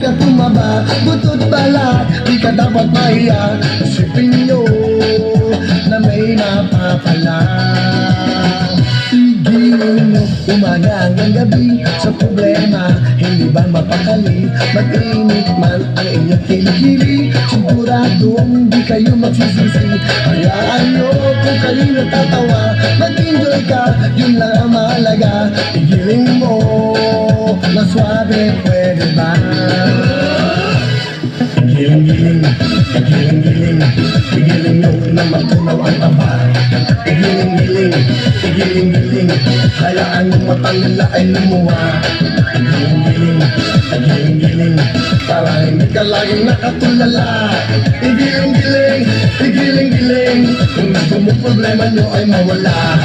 ka tumaba, butot balat, di ka dapat mahiya. Isipin nyo na may napapala. Tigilin nyo umaga hanggang gabi sa problema, hindi ba mapakali? Mag-init man ang inyong kilikili, siguradong di kayo magsisisi. Hayaan nyo kung kayo natatawa, mag-enjoy ka, yun lang ang mahalaga. Igiling mo na swabe, pwede ba? Igiling-giling, igiling-giling, igiling nyo na matunaw ang taba. Igiling-giling, igiling-giling, hayaan yung matang nila ay lumuha. Igiling-giling, igiling-giling, para hindi ka laging nakatulala. Igiling-giling, igiling-giling, kung gusto mo problema nyo ay mawala.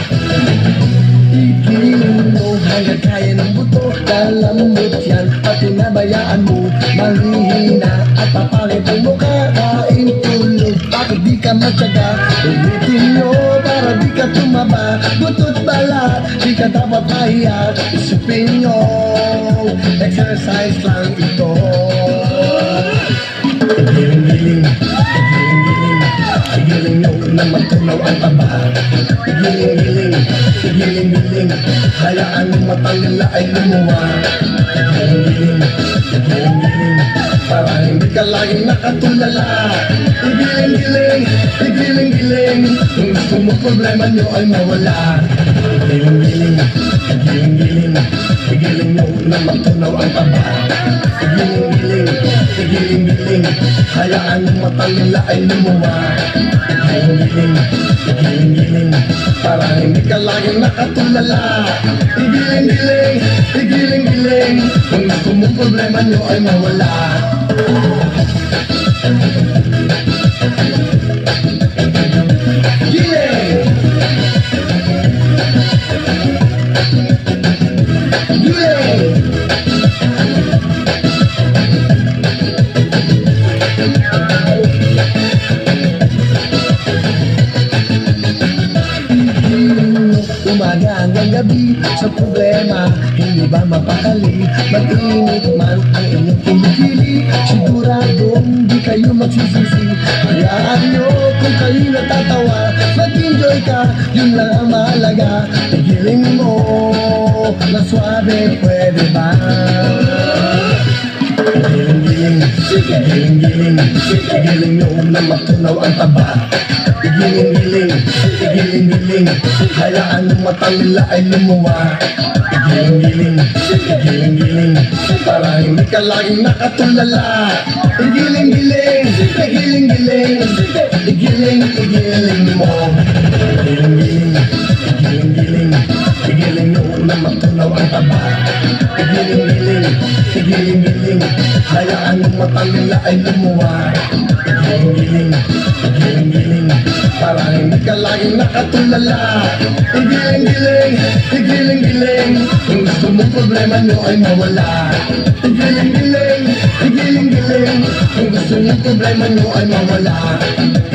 Igiling mo hanggang kaya ng buto, kalambot yan at tinabayaan mo, mahihina at papalit ang mukha. Kain tulog, bakit di ka matyaga? Ulitin nyo para di ka tumaba, butot balat, di ka dapat mahiya. Isipin nyo, exercise lang ito. Igiling-giling, igiling-giling, igiling nyo na matunaw ang taba. Igiling-giling, igiling-giling, hayaan yung matang nila ay lumuha. Igiling-giling, igiling-giling, para hindi ka laging nakatulala. Igiling-giling, igiling-giling, kung gusto mo problema nyo ay mawala. Igiling-giling, igiling-giling, igiling nyo na matunaw ang taba. Igiling-giling, igiling-giling, hayaan yung matang nila ay lumuha. Igiling-giling, igiling-giling, para hindi ka laging nakatulala. Igiling-giling, igiling-giling, kung gusto mo problema nyo ay mawala. Giling! Giling! Umaga hanggang gabi sa problema, hindi ba mapakali? Mag-init man ang inyong kilikili, siguradong di kayo magsisisi. Hayaan nyo kung kayo natatawa, mag-enjoy ka, yun lang ang mahalaga. Igiling mo na swabe, pwede ba? Igiling-giling, igiling-giling, igiling nyo na matunaw ang taba. Igiling-giling, igiling-giling, hayaan yung matang nila ay lumuha. Igiling-giling, igiling-giling, para hindi ka laging nakatulala. Igiling-giling, igiling-giling, igiling-igiling mo. Igiling-giling, igiling-giling, igiling nyo na matunaw ang taba. Igiling-giling, igiling-giling, hayaan yung matang nila ay lumuha. Igiling-giling, igiling-giling, para hindi ka laging nakatulala. Igiling-giling, igiling-giling, kung gusto mo problema nyo ay mawala. Igiling-giling, igiling-giling, kung gusto mo problema nyo ay mawala.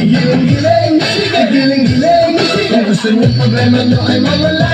Igiling-giling, igiling-giling, kung gusto mo problema nyo ay mawala.